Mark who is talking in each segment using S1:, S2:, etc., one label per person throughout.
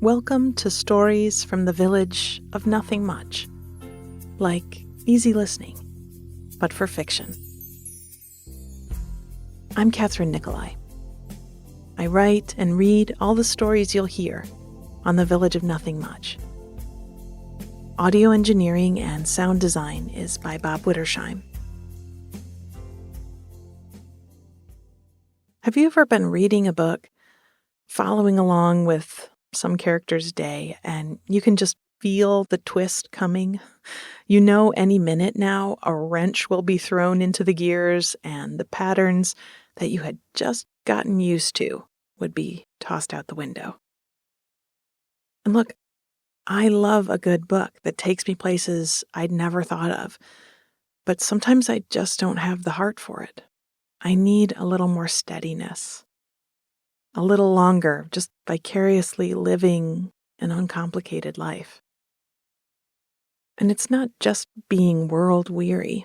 S1: Welcome to stories from the village of nothing much, like easy listening, but for fiction. I'm Kathryn Nicolai. I write and read all the stories you'll hear on the village of nothing much. Audio engineering and sound design is by Bob Wittersheim. Have you ever been reading a book, following along with some character's day, and you can just feel the twist coming? You know any minute now a wrench will be thrown into the gears and the patterns that you had just gotten used to would be tossed out the window. And look, I love a good book that takes me places I'd never thought of, but sometimes I just don't have the heart for it. I need a little more steadiness. A little longer, just vicariously living an uncomplicated life. And it's not just being world-weary.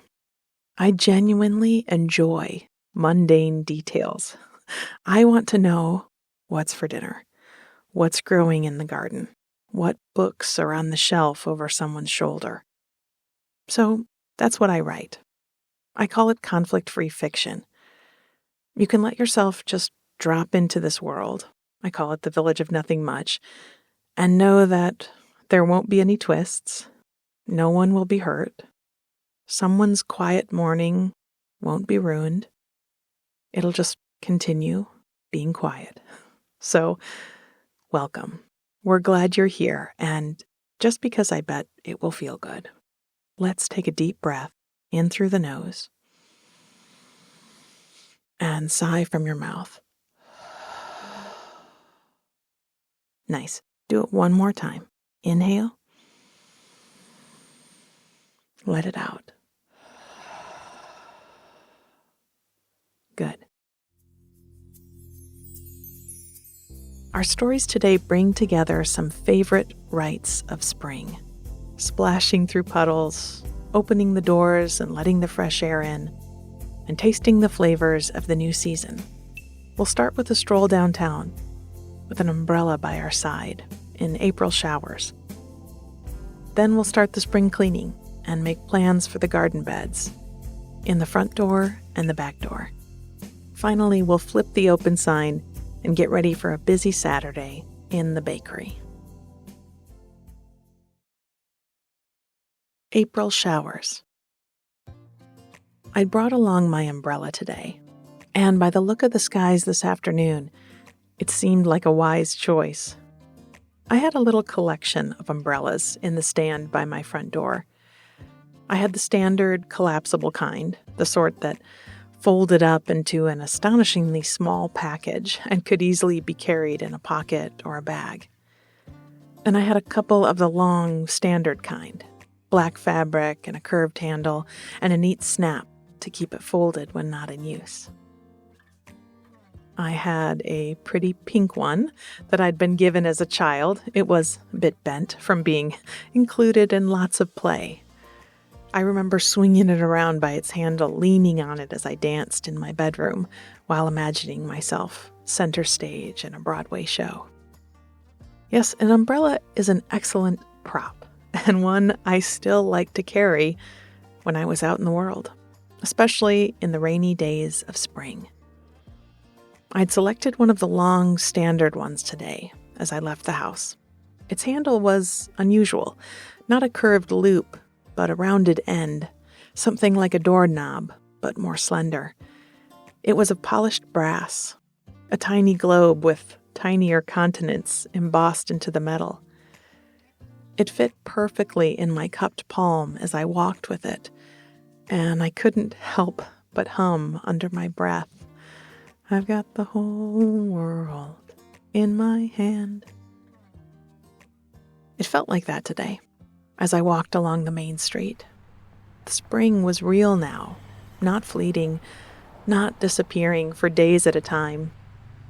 S1: I genuinely enjoy mundane details. I want to know what's for dinner, what's growing in the garden, what books are on the shelf over someone's shoulder. So that's what I write. I call it conflict-free fiction. You can let yourself just drop into this world, I call it the village of nothing much, and know that there won't be any twists, no one will be hurt, someone's quiet morning won't be ruined, it'll just continue being quiet. So, welcome. We're glad you're here, and just because I bet it will feel good, let's take a deep breath in through the nose and sigh from your mouth. Nice. Do it one more time. Inhale. Let it out. Good. Our stories today bring together some favorite rites of spring. Splashing through puddles, opening the doors and letting the fresh air in, and tasting the flavors of the new season. We'll start with a stroll downtown, with an umbrella by our side, in April showers. Then we'll start the spring cleaning and make plans for the garden beds, in the front door and the back door. Finally, we'll flip the open sign and get ready for a busy Saturday in the bakery. April showers. I brought along my umbrella today, and by the look of the skies this afternoon, it seemed like a wise choice. I had a little collection of umbrellas in the stand by my front door. I had the standard collapsible kind, the sort that folded up into an astonishingly small package and could easily be carried in a pocket or a bag. And I had a couple of the long standard kind, black fabric and a curved handle and a neat snap to keep it folded when not in use. I had a pretty pink one that I'd been given as a child. It was a bit bent from being included in lots of play. I remember swinging it around by its handle, leaning on it as I danced in my bedroom while imagining myself center stage in a Broadway show. Yes, an umbrella is an excellent prop, and one I still like to carry when I was out in the world, especially in the rainy days of spring. I'd selected one of the long, standard ones today as I left the house. Its handle was unusual, not a curved loop, but a rounded end, something like a doorknob, but more slender. It was of polished brass, a tiny globe with tinier continents embossed into the metal. It fit perfectly in my cupped palm as I walked with it, and I couldn't help but hum under my breath. I've got the whole world in my hand. It felt like that today, as I walked along the main street. The spring was real now, not fleeting, not disappearing for days at a time.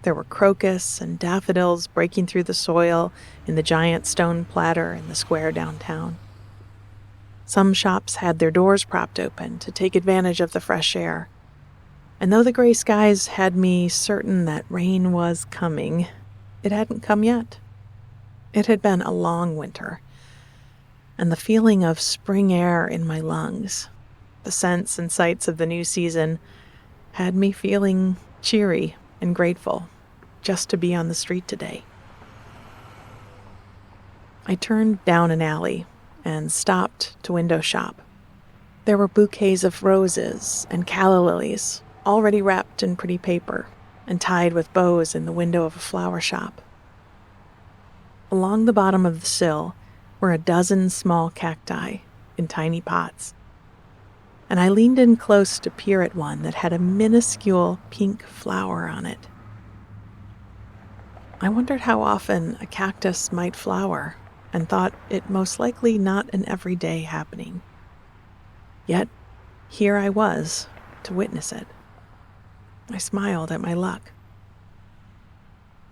S1: There were crocus and daffodils breaking through the soil in the giant stone platter in the square downtown. Some shops had their doors propped open to take advantage of the fresh air. And though the gray skies had me certain that rain was coming, it hadn't come yet. It had been a long winter, and the feeling of spring air in my lungs, the scents and sights of the new season, had me feeling cheery and grateful just to be on the street today. I turned down an alley and stopped to window shop. There were bouquets of roses and calla lilies, already wrapped in pretty paper and tied with bows in the window of a flower shop. Along the bottom of the sill were a dozen small cacti in tiny pots, and I leaned in close to peer at one that had a minuscule pink flower on it. I wondered how often a cactus might flower, and thought it most likely not an everyday happening. Yet, here I was to witness it. I smiled at my luck.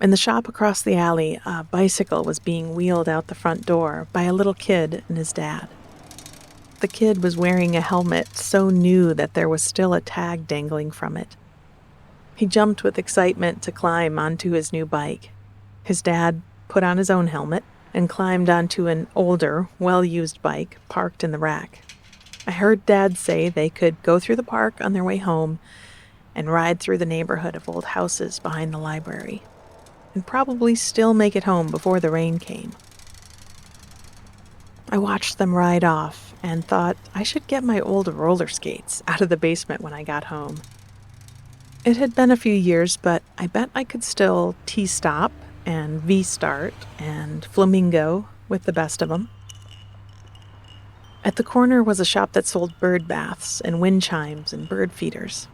S1: In the shop across the alley, a bicycle was being wheeled out the front door by a little kid and his dad. The kid was wearing a helmet so new that there was still a tag dangling from it. He jumped with excitement to climb onto his new bike. His dad put on his own helmet and climbed onto an older, well-used bike parked in the rack. I heard Dad say they could go through the park on their way home and ride through the neighborhood of old houses behind the library, and probably still make it home before the rain came. I watched them ride off and thought I should get my old roller skates out of the basement when I got home. It had been a few years, but I bet I could still T-stop and V-start and flamingo with the best of them. At the corner was a shop that sold bird baths and wind chimes and bird feeders.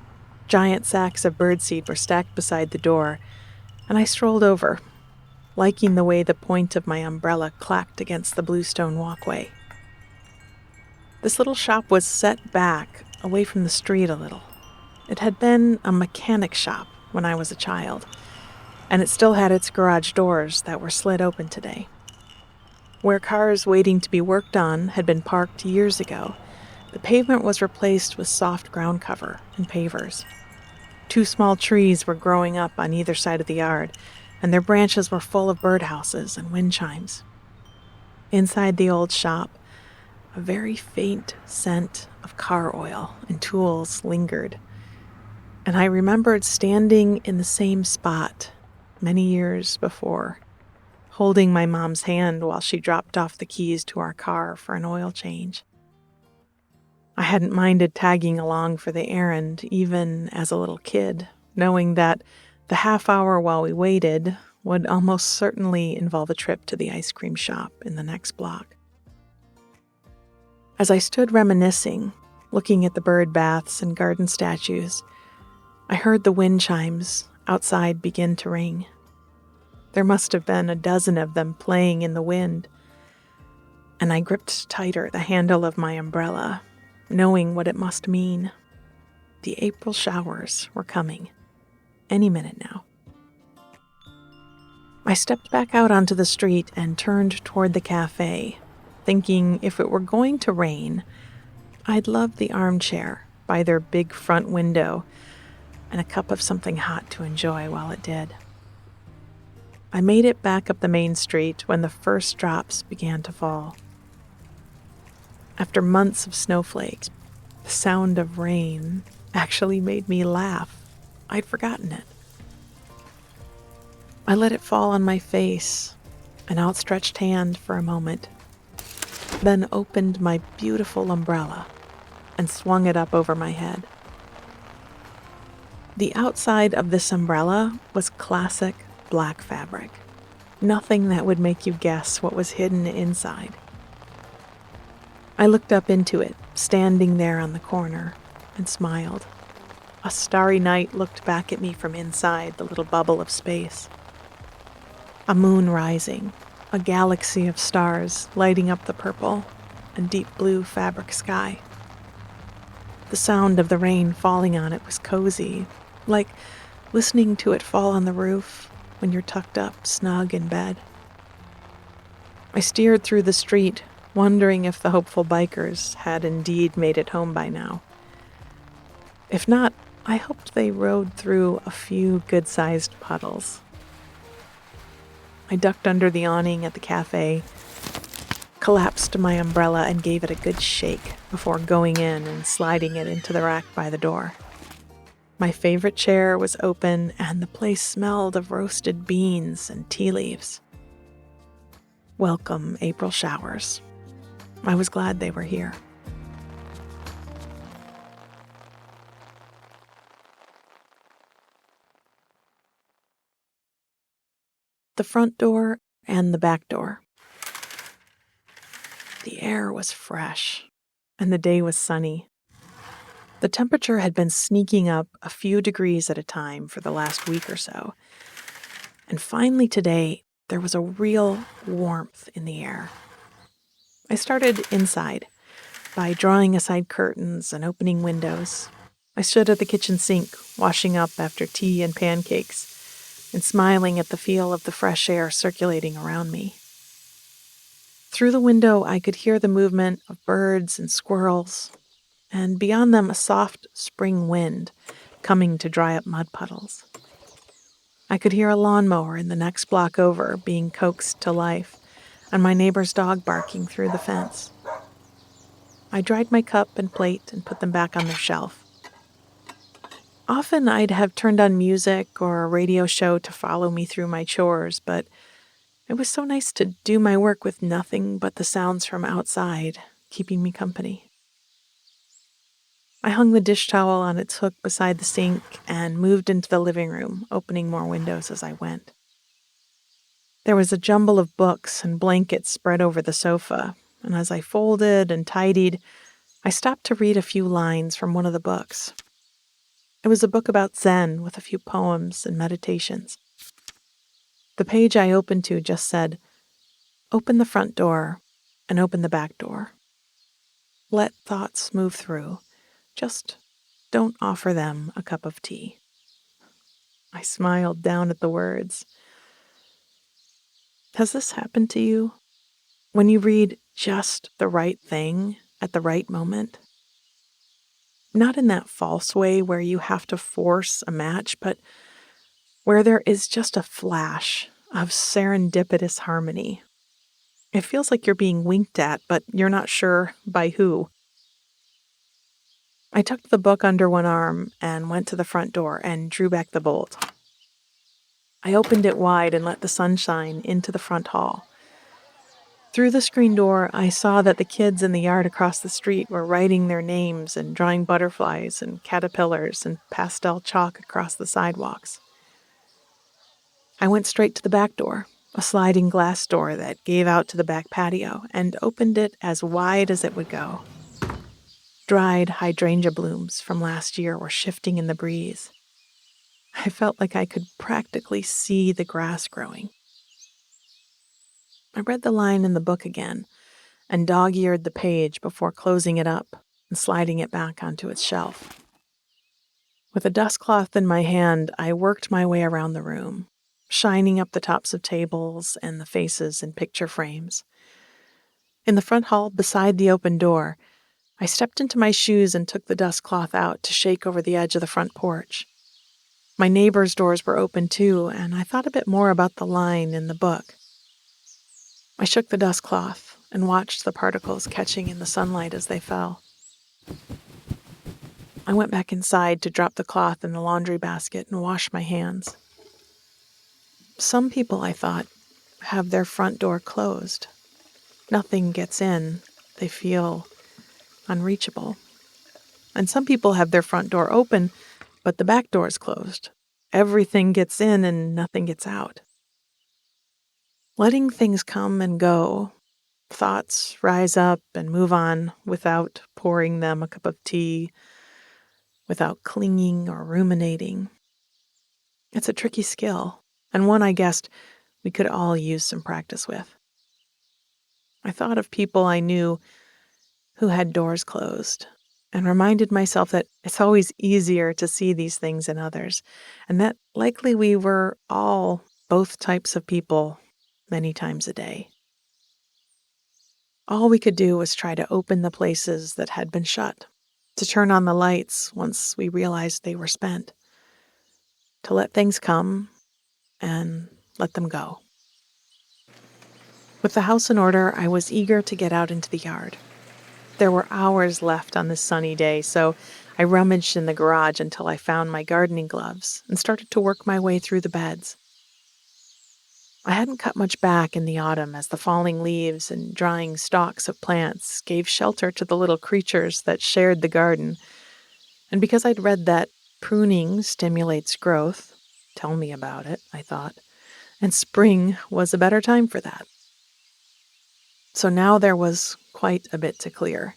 S1: Giant sacks of birdseed were stacked beside the door, and I strolled over, liking the way the point of my umbrella clacked against the bluestone walkway. This little shop was set back, away from the street a little. It had been a mechanic shop when I was a child, and it still had its garage doors that were slid open today. Where cars waiting to be worked on had been parked years ago, the pavement was replaced with soft ground cover and pavers. 2 small trees were growing up on either side of the yard, and their branches were full of birdhouses and wind chimes. Inside the old shop, a very faint scent of car oil and tools lingered, and I remembered standing in the same spot many years before, holding my mom's hand while she dropped off the keys to our car for an oil change. I hadn't minded tagging along for the errand, even as a little kid, knowing that the half hour while we waited would almost certainly involve a trip to the ice cream shop in the next block. As I stood reminiscing, looking at the bird baths and garden statues, I heard the wind chimes outside begin to ring. There must have been a dozen of them playing in the wind, and I gripped tighter the handle of my umbrella, knowing what it must mean. The April showers were coming, any minute now. I stepped back out onto the street and turned toward the cafe, thinking if it were going to rain, I'd love the armchair by their big front window and a cup of something hot to enjoy while it did. I made it back up the main street when the first drops began to fall. After months of snowflakes, the sound of rain actually made me laugh. I'd forgotten it. I let it fall on my face, an outstretched hand for a moment, then opened my beautiful umbrella and swung it up over my head. The outside of this umbrella was classic black fabric, nothing that would make you guess what was hidden inside. I looked up into it, standing there on the corner, and smiled. A starry night looked back at me from inside the little bubble of space. A moon rising, a galaxy of stars lighting up the purple and deep blue fabric sky. The sound of the rain falling on it was cozy, like listening to it fall on the roof when you're tucked up snug in bed. I steered through the street, wondering if the hopeful bikers had indeed made it home by now. If not, I hoped they rode through a few good-sized puddles. I ducked under the awning at the cafe, collapsed my umbrella, and gave it a good shake before going in and sliding it into the rack by the door. My favorite chair was open, and the place smelled of roasted beans and tea leaves. Welcome April showers. I was glad they were here. The front door and the back door. The air was fresh, and the day was sunny. The temperature had been sneaking up a few degrees at a time for the last week or so, and finally today, there was a real warmth in the air. I started inside by drawing aside curtains and opening windows. I stood at the kitchen sink, washing up after tea and pancakes, and smiling at the feel of the fresh air circulating around me. Through the window, I could hear the movement of birds and squirrels, and beyond them, a soft spring wind coming to dry up mud puddles. I could hear a lawnmower in the next block over being coaxed to life, and my neighbor's dog barking through the fence. I dried my cup and plate and put them back on their shelf. Often I'd have turned on music or a radio show to follow me through my chores, but it was so nice to do my work with nothing but the sounds from outside, keeping me company. I hung the dish towel on its hook beside the sink and moved into the living room, opening more windows as I went. There was a jumble of books and blankets spread over the sofa, and as I folded and tidied, I stopped to read a few lines from one of the books. It was a book about Zen with a few poems and meditations. The page I opened to just said, "Open the front door and open the back door. Let thoughts move through. Just don't offer them a cup of tea." I smiled down at the words. Has this happened to you? When you read just the right thing at the right moment? Not in that false way where you have to force a match, but where there is just a flash of serendipitous harmony. It feels like you're being winked at, but you're not sure by who. I tucked the book under one arm and went to the front door and drew back the bolt. I opened it wide and let the sunshine into the front hall. Through the screen door, I saw that the kids in the yard across the street were writing their names and drawing butterflies and caterpillars and pastel chalk across the sidewalks. I went straight to the back door, a sliding glass door that gave out to the back patio, and opened it as wide as it would go. Dried hydrangea blooms from last year were shifting in the breeze. I felt like I could practically see the grass growing. I read the line in the book again and dog-eared the page before closing it up and sliding it back onto its shelf. With a dustcloth in my hand, I worked my way around the room, shining up the tops of tables and the faces in picture frames. In the front hall, beside the open door, I stepped into my shoes and took the dustcloth out to shake over the edge of the front porch. My neighbors' doors were open too, and I thought a bit more about the line in the book. I shook the dustcloth and watched the particles catching in the sunlight as they fell. I went back inside to drop the cloth in the laundry basket and wash my hands. Some people, I thought, have their front door closed. Nothing gets in. They feel unreachable. And some people have their front door open, but the back door is closed. Everything gets in and nothing gets out. Letting things come and go, thoughts rise up and move on without pouring them a cup of tea, without clinging or ruminating. It's a tricky skill, and one I guessed we could all use some practice with. I thought of people I knew who had doors closed, and reminded myself that it's always easier to see these things in others, and that likely we were all both types of people many times a day. All we could do was try to open the places that had been shut, to turn on the lights once we realized they were spent, to let things come and let them go. With the house in order, I was eager to get out into the yard. There were hours left on this sunny day, so I rummaged in the garage until I found my gardening gloves and started to work my way through the beds. I hadn't cut much back in the autumn as the falling leaves and drying stalks of plants gave shelter to the little creatures that shared the garden, and because I'd read that pruning stimulates growth, tell me about it, I thought, and spring was a better time for that. So now there was quite a bit to clear.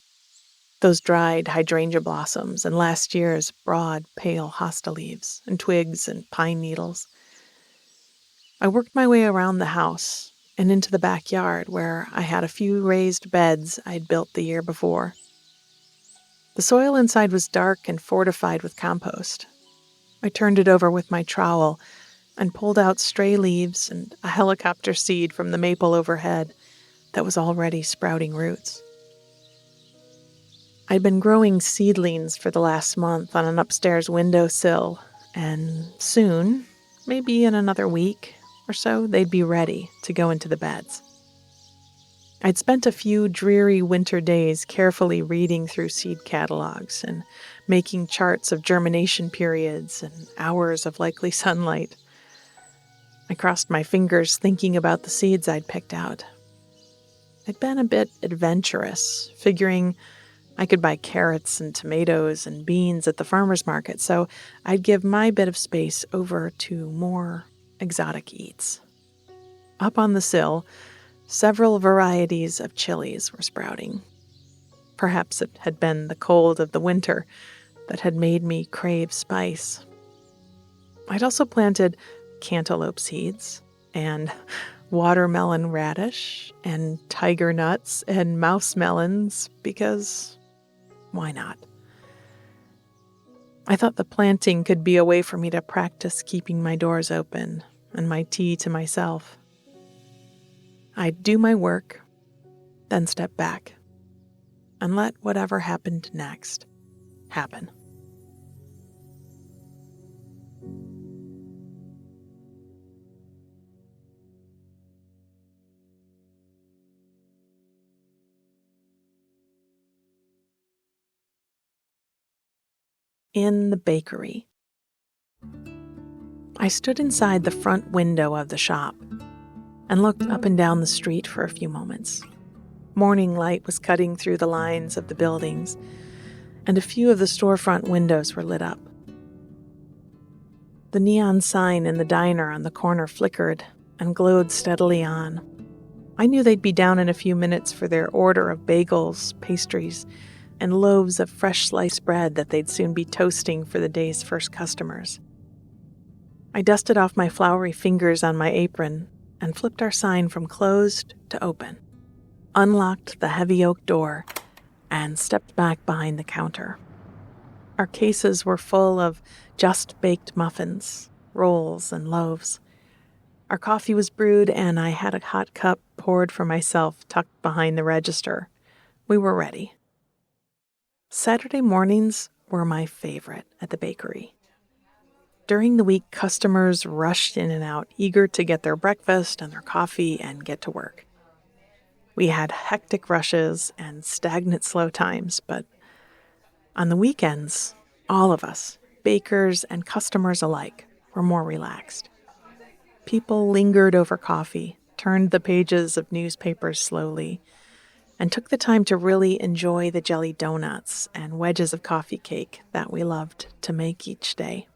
S1: Those dried hydrangea blossoms and last year's broad, pale hosta leaves and twigs and pine needles. I worked my way around the house and into the backyard where I had a few raised beds I'd built the year before. The soil inside was dark and fortified with compost. I turned it over with my trowel and pulled out stray leaves and a helicopter seed from the maple overhead that was already sprouting roots. I'd been growing seedlings for the last month on an upstairs windowsill, and soon, maybe in another week or so, they'd be ready to go into the beds. I'd spent a few dreary winter days carefully reading through seed catalogs and making charts of germination periods and hours of likely sunlight. I crossed my fingers thinking about the seeds I'd picked out. I'd been a bit adventurous, figuring I could buy carrots and tomatoes and beans at the farmer's market, so I'd give my bit of space over to more exotic eats. Up on the sill, several varieties of chilies were sprouting. Perhaps it had been the cold of the winter that had made me crave spice. I'd also planted cantaloupe seeds and watermelon radish and tiger nuts and mouse melons because why not? I thought the planting could be a way for me to practice keeping my doors open and my tea to myself. I'd do my work, then step back, and let whatever happened next happen. In the bakery. I stood inside the front window of the shop and looked up and down the street for a few moments. Morning light was cutting through the lines of the buildings, and a few of the storefront windows were lit up. The neon sign in the diner on the corner flickered and glowed steadily on. I knew they'd be down in a few minutes for their order of bagels, pastries, and loaves of fresh sliced bread that they'd soon be toasting for the day's first customers. I dusted off my floury fingers on my apron and flipped our sign from closed to open, unlocked the heavy oak door, and stepped back behind the counter. Our cases were full of just-baked muffins, rolls, and loaves. Our coffee was brewed, and I had a hot cup poured for myself tucked behind the register. We were ready. Saturday mornings were my favorite at the bakery. During the week, customers rushed in and out, eager to get their breakfast and their coffee and get to work. We had hectic rushes and stagnant slow times, but on the weekends, all of us, bakers and customers alike, were more relaxed. People lingered over coffee, turned the pages of newspapers slowly, and took the time to really enjoy the jelly donuts and wedges of coffee cake that we loved to make each day.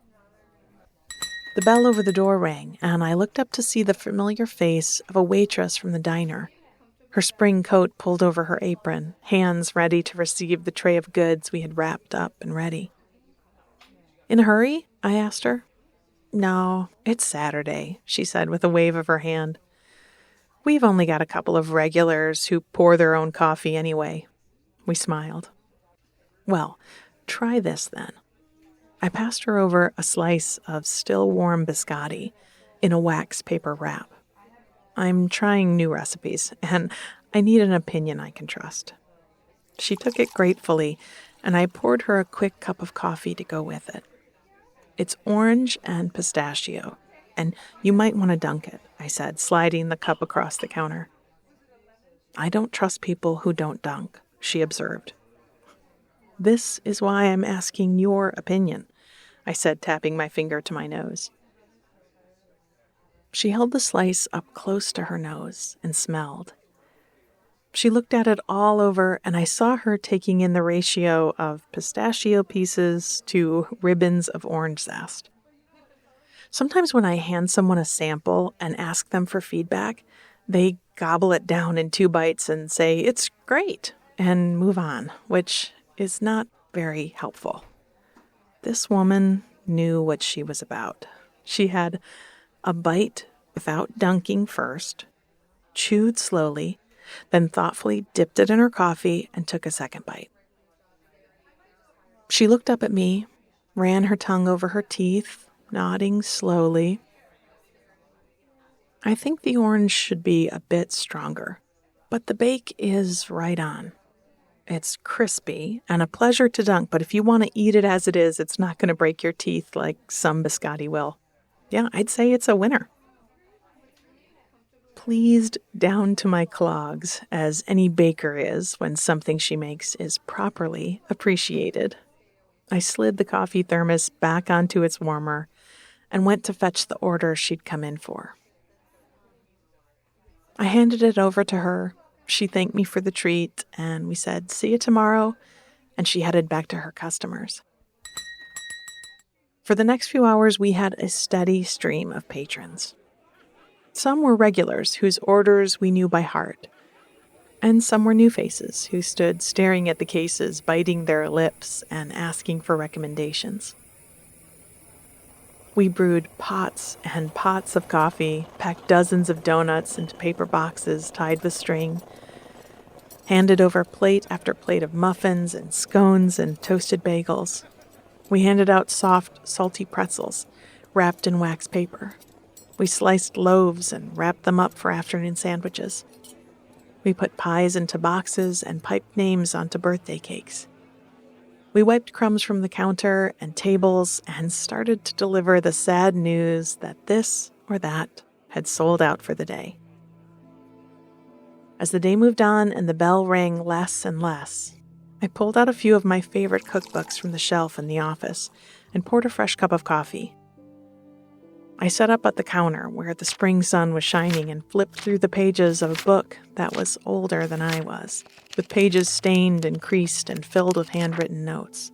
S1: The bell over the door rang, and I looked up to see the familiar face of a waitress from the diner, her spring coat pulled over her apron, hands ready to receive the tray of goods we had wrapped up and ready. "In a hurry?" I asked her. "No, it's Saturday," she said with a wave of her hand. "We've only got a couple of regulars who pour their own coffee anyway." We smiled. "Well, try this then." I passed her over a slice of still warm biscotti in a wax paper wrap. I'm trying new recipes, and I need an opinion I can trust. She took it gratefully, and I poured her a quick cup of coffee to go with it. "It's orange and pistachio, and you might want to dunk it," I said, sliding the cup across the counter. I don't trust people who don't dunk, she observed. This is why I'm asking your opinion, I said, tapping my finger to my nose. She held the slice up close to her nose and smelled. She looked at it all over, and I saw her taking in the ratio of pistachio pieces to ribbons of orange zest. Sometimes when I hand someone a sample and ask them for feedback, they gobble it down in 2 bites and say, "It's great," and move on, which is not very helpful. This woman knew what she was about. She had a bite without dunking first, chewed slowly, then thoughtfully dipped it in her coffee and took a second bite. She looked up at me, ran her tongue over her teeth, nodding slowly. I think the orange should be a bit stronger, but the bake is right on. It's crispy and a pleasure to dunk, but if you want to eat it as it is, it's not going to break your teeth like some biscotti will. Yeah, I'd say it's a winner. Pleased down to my clogs, as any baker is when something she makes is properly appreciated, I slid the coffee thermos back onto its warmer and went to fetch the order she'd come in for. I handed it over to her. She thanked me for the treat, and we said, "See you tomorrow," and she headed back to her customers. For the next few hours, we had a steady stream of patrons. Some were regulars whose orders we knew by heart, and some were new faces who stood staring at the cases, biting their lips and asking for recommendations. We brewed pots and pots of coffee, packed dozens of donuts into paper boxes tied with string, handed over plate after plate of muffins and scones and toasted bagels. We handed out soft, salty pretzels wrapped in wax paper. We sliced loaves and wrapped them up for afternoon sandwiches. We put pies into boxes and piped names onto birthday cakes. We wiped crumbs from the counter and tables and started to deliver the sad news that this or that had sold out for the day. As the day moved on and the bell rang less and less, I pulled out a few of my favorite cookbooks from the shelf in the office and poured a fresh cup of coffee. I sat up at the counter where the spring sun was shining and flipped through the pages of a book that was older than I was, with pages stained and creased and filled with handwritten notes.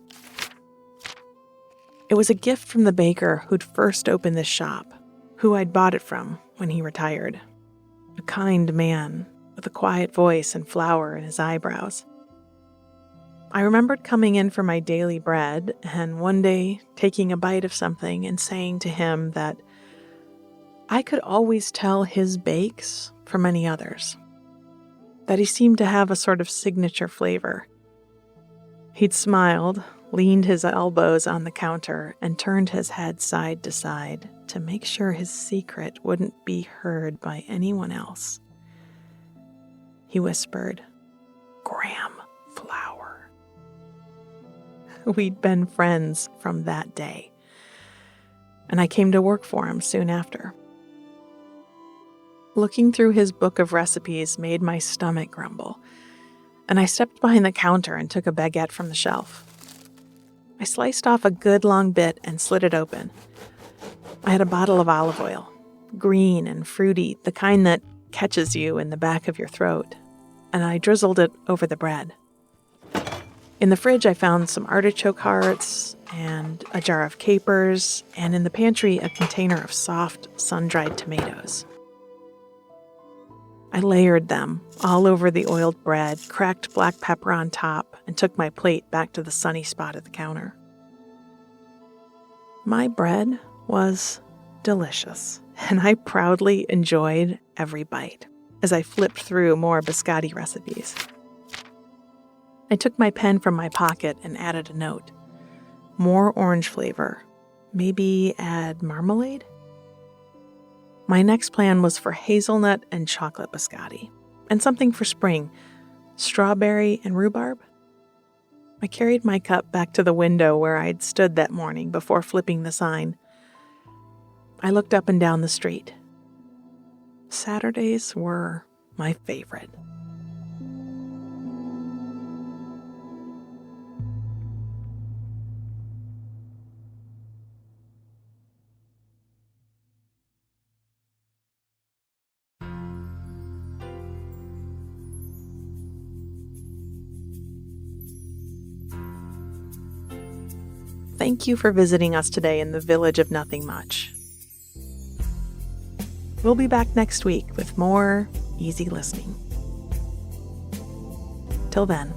S1: It was a gift from the baker who'd first opened this shop, who I'd bought it from when he retired. A kind man with a quiet voice and flour in his eyebrows. I remembered coming in for my daily bread and one day taking a bite of something and saying to him that I could always tell his bakes from any others, that he seemed to have a sort of signature flavor. He'd smiled, leaned his elbows on the counter, and turned his head side to side to make sure his secret wouldn't be heard by anyone else. He whispered, "Graham flour." We'd been friends from that day, and I came to work for him soon after. Looking through his book of recipes made my stomach grumble, and I stepped behind the counter and took a baguette from the shelf. I sliced off a good long bit and slid it open. I had a bottle of olive oil, green and fruity, the kind that catches you in the back of your throat, and I drizzled it over the bread. In the fridge, I found some artichoke hearts and a jar of capers, and in the pantry, a container of soft, sun-dried tomatoes. I layered them all over the oiled bread, cracked black pepper on top, and took my plate back to the sunny spot at the counter. My bread was delicious, and I proudly enjoyed every bite as I flipped through more biscotti recipes. I took my pen from my pocket and added a note. More orange flavor. Maybe add marmalade? My next plan was for hazelnut and chocolate biscotti, and something for spring, strawberry and rhubarb. I carried my cup back to the window where I'd stood that morning before flipping the sign. I looked up and down the street. Saturdays were my favorite. Thank you for visiting us today in the village of nothing much. We'll be back next week with more easy listening. Till then,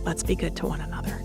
S1: let's be good to one another.